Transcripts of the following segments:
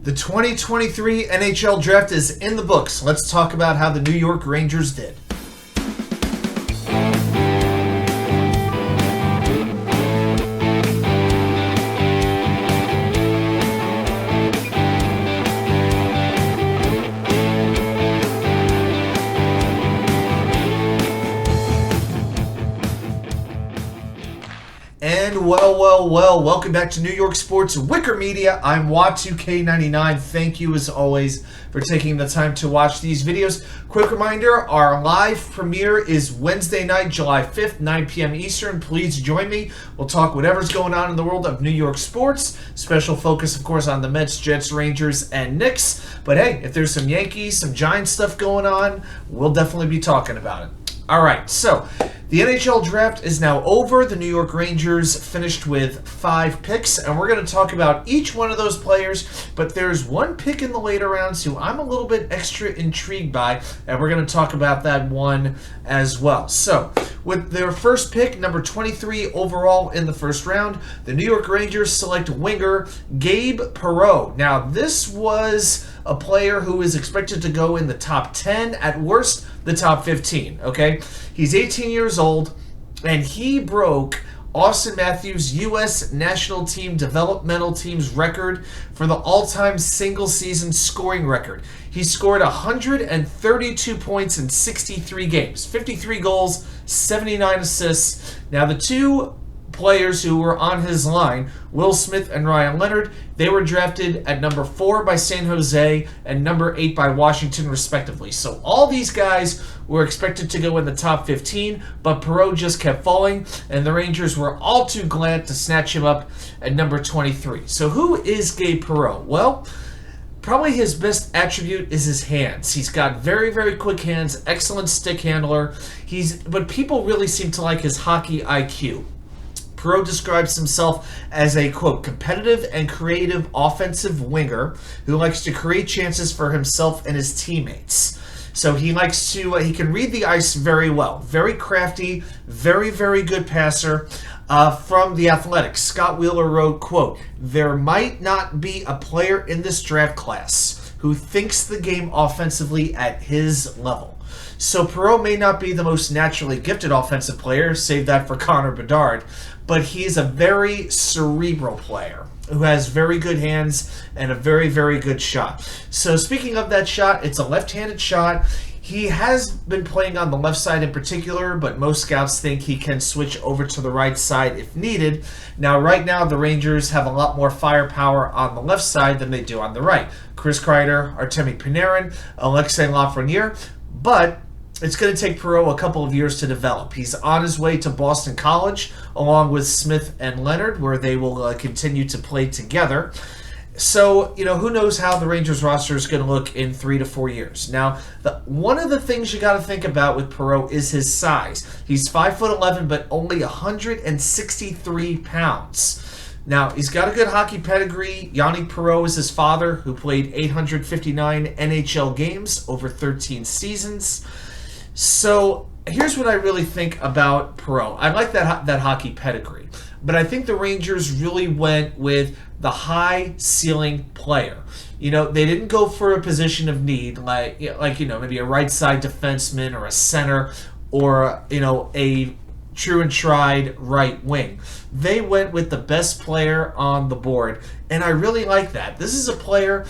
The 2023 NHL Draft is in the books. Let's talk about how the New York Rangers did. And well, welcome back to New York Sports WickerMedia. I'm Wa2K99. Thank you, as always, for taking the time to watch these videos. Quick reminder, our live premiere is Wednesday night, July 5th, 9 p.m. Eastern. Please join me. We'll talk whatever's going on in the world of New York sports. Special focus, of course, on the Mets, Jets, Rangers, and Knicks. But hey, if there's some Yankees, some Giants stuff going on, we'll definitely be talking about it. All right, so the NHL Draft is now over. The New York Rangers finished with 5 picks, and we're going to talk about each one of those players, but there's one pick in the later rounds who I'm a little bit extra intrigued by, and we're going to talk about that one as well. So, with their first pick, number 23 overall in the first round, the New York Rangers select winger Gabe Perreault. Now, this was a player who is expected to go in the top 10, at worst, the top 15, okay? He's 18 years old, and he broke Austin Matthews' U.S. National Team Developmental Team's record for the all-time single-season scoring record. He scored 132 points in 63 games, 53 goals, 79 assists. Now, the two players who were on his line, Will Smith and Ryan Leonard, they were drafted at number 4 by San Jose and number 8 by Washington, respectively. So all these guys were expected to go in the top 15, but Perreault just kept falling, and the Rangers were all too glad to snatch him up at number 23. So who is Gabe Perreault? Well, probably his best attribute is his hands. He's got very, very quick hands, excellent stick handler. But people really seem to like his hockey IQ. Perreault describes himself as a, quote, competitive and creative offensive winger who likes to create chances for himself and his teammates. So he likes to, he can read the ice very well. Very crafty, very, very good passer. From The Athletic, Scott Wheeler wrote, quote, "There might not be a player in this draft class who thinks the game offensively at his level." So Perreault may not be the most naturally gifted offensive player, save that for Connor Bedard, but he's a very cerebral player who has very good hands and a very, very good shot. So speaking of that shot, it's a left-handed shot. He has been playing on the left side in particular, but most scouts think he can switch over to the right side if needed. Now, right now, the Rangers have a lot more firepower on the left side than they do on the right. Chris Kreider, Artemi Panarin, Alexei Lafreniere, but it's going to take Perreault a couple of years to develop. He's on his way to Boston College, along with Smith and Leonard, where they will continue to play together. So, who knows how the Rangers roster is going to look in 3 to 4 years. Now, one of the things you got to think about with Perreault is his size. He's 5'11", but only 163 pounds. Now, he's got a good hockey pedigree. Yannick Perreault is his father, who played 859 NHL games over 13 seasons. So here's what I really think about Perreault. I like that hockey pedigree, but I think the Rangers really went with the high ceiling player. They didn't go for a position of need like maybe a right side defenseman or a center or a true and tried right wing. They went with the best player on the board, and I really like that. This is a player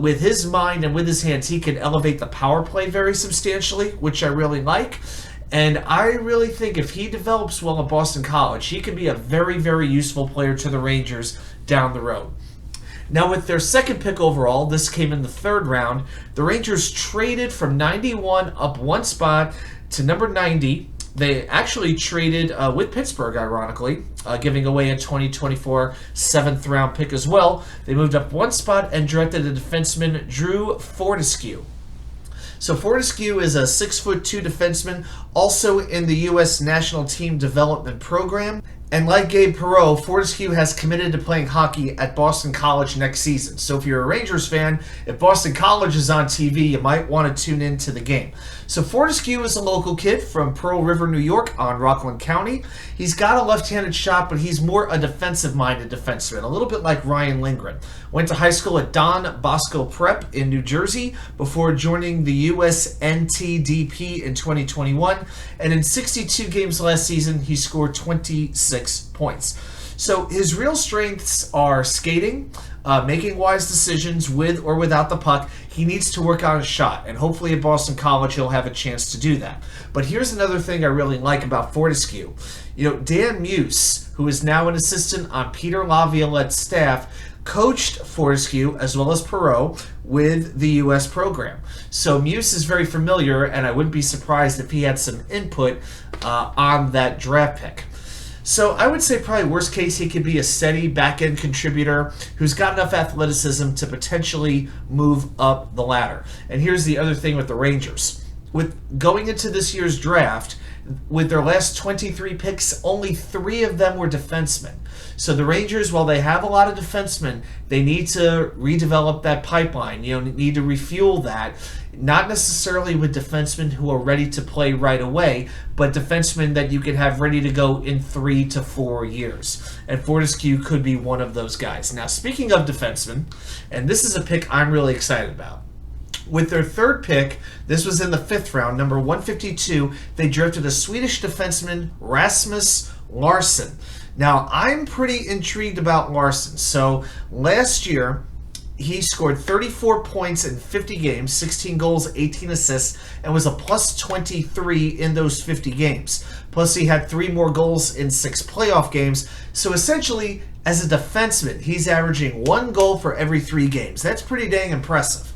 with his mind and with his hands, he can elevate the power play very substantially, which I really like. And I really think if he develops well at Boston College, he can be a very, very useful player to the Rangers down the road. Now, with their second pick overall, this came in the 3rd round, the Rangers traded from 91 up one spot to number 90. They actually traded with Pittsburgh, ironically, giving away a 2024 7th-round pick as well. They moved up one spot and drafted a defenseman, Drew Fortescue. So Fortescue is a 6'2" defenseman, also in the U.S. National Team Development Program. And like Gabe Perreault, Fortescue has committed to playing hockey at Boston College next season. So if you're a Rangers fan, if Boston College is on TV, you might want to tune into the game. So Fortescue is a local kid from Pearl River, New York on Rockland County. He's got a left-handed shot, but he's more a defensive-minded defenseman, a little bit like Ryan Lindgren. Went to high school at Don Bosco Prep in New Jersey before joining the U.S. NTDP in 2021. And in 62 games last season, he scored 26 points. So his real strengths are skating, making wise decisions with or without the puck. He needs to work on his shot, and hopefully at Boston College he'll have a chance to do that. But here's another thing I really like about Fortescue. danmuse, who is now an assistant on Peter Laviolette's staff, coached Fortescue as well as Perot with the U.S. program. So Muse is very familiar, and I wouldn't be surprised if he had some input on that draft pick. So I would say probably worst case, he could be a steady back-end contributor who's got enough athleticism to potentially move up the ladder. And here's the other thing with the Rangers. With going into this year's draft, with their last 23 picks, only 3 of them were defensemen. So the Rangers, while they have a lot of defensemen, they need to redevelop that pipeline, need to refuel that. Not necessarily with defensemen who are ready to play right away, but defensemen that you can have ready to go in 3 to 4 years. And Fortescue could be one of those guys. Now, speaking of defensemen, and this is a pick I'm really excited about. With their third pick, this was in the 5th round, number 152, they drafted a Swedish defenseman, Rasmus Larson. Now, I'm pretty intrigued about Larson. So, last year, he scored 34 points in 50 games, 16 goals, 18 assists, and was a plus 23 in those 50 games. Plus, he had 3 more goals in 6 playoff games. So, essentially, as a defenseman, he's averaging 1 goal for every 3 games. That's pretty dang impressive.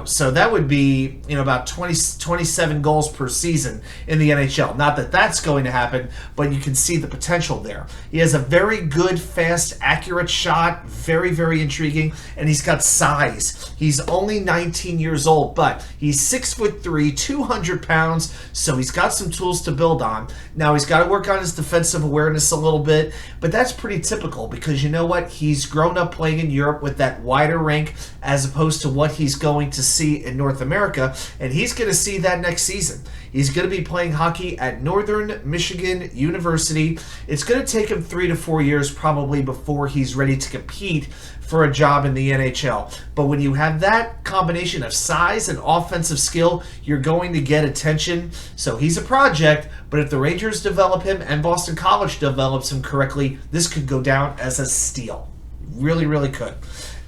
So that would be, about 27 goals per season in the NHL. Not that that's going to happen, but you can see the potential there. He has a very good, fast, accurate shot, very, very intriguing, and he's got size. He's only 19 years old, but he's 6'3", 200 pounds, so he's got some tools to build on. Now, he's got to work on his defensive awareness a little bit, but that's pretty typical because you know what? He's grown up playing in Europe with that wider rink as opposed to what he's going to see in North America, and he's going to see that next season. He's going to be playing hockey at Northern Michigan University. It's going to take him 3 to 4 years probably before he's ready to compete for a job in the NHL. But when you have that combination of size and offensive skill, you're going to get attention. So he's a project, but if the Rangers develop him and Boston College develops him correctly, this could go down as a steal. Really, really could.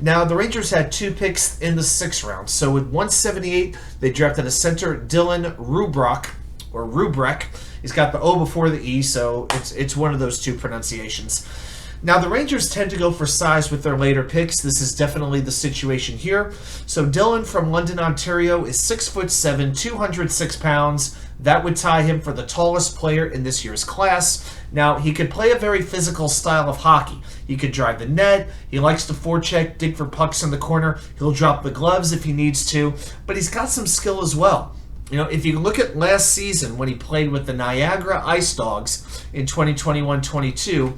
Now, the Rangers had 2 picks in the 6th round. So with 178, they drafted a center, Dylan Rubrock, or Rubroeck. He's got the O before the E, so it's one of those 2 pronunciations. Now, the Rangers tend to go for size with their later picks. This is definitely the situation here. So Dylan from London, Ontario is 6'7", 206 pounds. That would tie him for the tallest player in this year's class. Now, he could play a very physical style of hockey. He could drive the net. He likes to forecheck, dig for pucks in the corner. He'll drop the gloves if he needs to. But he's got some skill as well. If you look at last season when he played with the Niagara Ice Dogs in 2021-22,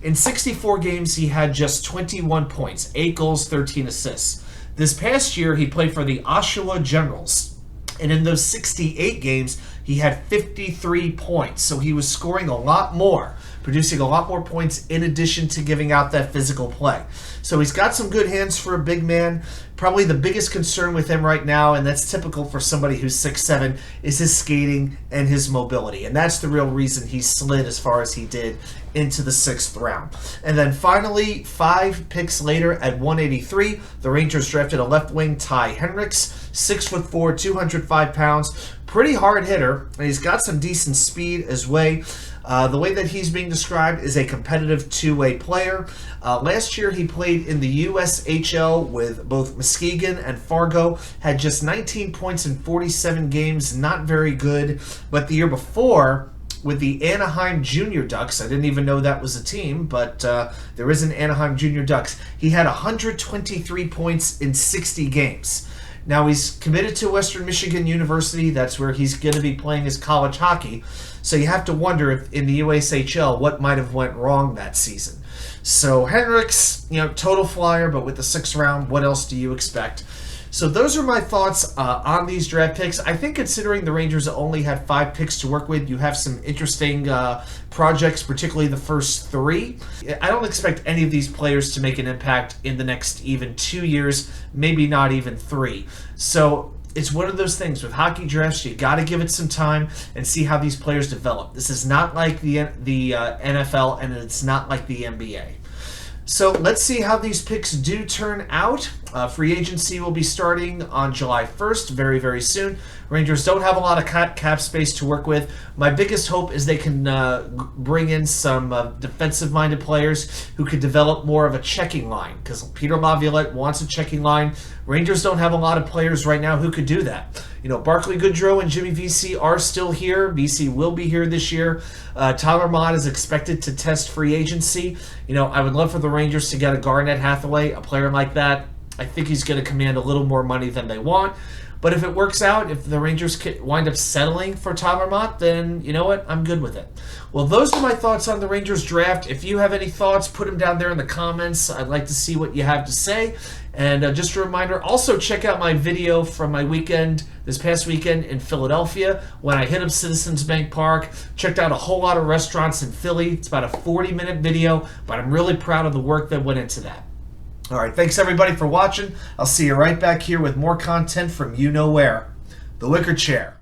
in 64 games, he had just 21 points, 8 goals, 13 assists. This past year, he played for the Oshawa Generals. And in those 68 games, he had 53 points. So he was scoring a lot more, producing a lot more points in addition to giving out that physical play. So he's got some good hands for a big man. Probably the biggest concern with him right now, and that's typical for somebody who's 6'7", is his skating and his mobility. And that's the real reason he slid as far as he did into the 6th round. And then finally, 5 picks later at 183, the Rangers drafted a left wing, Ty Hendricks, 6'4", 205 pounds. Pretty hard hitter, and he's got some decent speed as well. The way that he's being described is a competitive 2-way player. Last year he played in the USHL with both Muskegon and Fargo, had just 19 points in 47 games, not very good. But the year before, with the Anaheim Junior Ducks, I didn't even know that was a team, but there is an Anaheim Junior Ducks, he had 123 points in 60 games. Now, he's committed to Western Michigan University. That's where he's going to be playing his college hockey. So you have to wonder if in the USHL what might have went wrong that season. So Hendricks, total flyer, but with the 6th round, what else do you expect? So those are my thoughts on these draft picks. I think considering the Rangers only had 5 picks to work with, you have some interesting projects, particularly the first 3. I don't expect any of these players to make an impact in the next even 2 years, maybe not even 3. So it's one of those things with hockey drafts, you got to give it some time and see how these players develop. This is not like the NFL, and it's not like the NBA. So let's see how these picks do turn out. Free agency will be starting on July 1st, very, very soon. Rangers don't have a lot of cap space to work with. My biggest hope is they can bring in some defensive-minded players who could develop more of a checking line, because Peterlaviolette wants a checking line. Rangers don't have a lot of players right now who could do that. Barclay Goodrow and Jimmy Vesey are still here. Vesey will be here this year. Tyler Mott is expected to test free agency. I would love for the Rangers to get a Garnett Hathaway, a player like that. I think he's going to command a little more money than they want. But if it works out, if the Rangers wind up settling for Tyler Mott, then you know what? I'm good with it. Well, those are my thoughts on the Rangers draft. If you have any thoughts, put them down there in the comments. I'd like to see what you have to say. And just a reminder, also check out my video from my weekend, this past weekend in Philadelphia, when I hit up Citizens Bank Park. Checked out a whole lot of restaurants in Philly. It's about a 40-minute video, but I'm really proud of the work that went into that. All right, thanks everybody for watching. I'll see you right back here with more content from you know where. The Wicker Chair.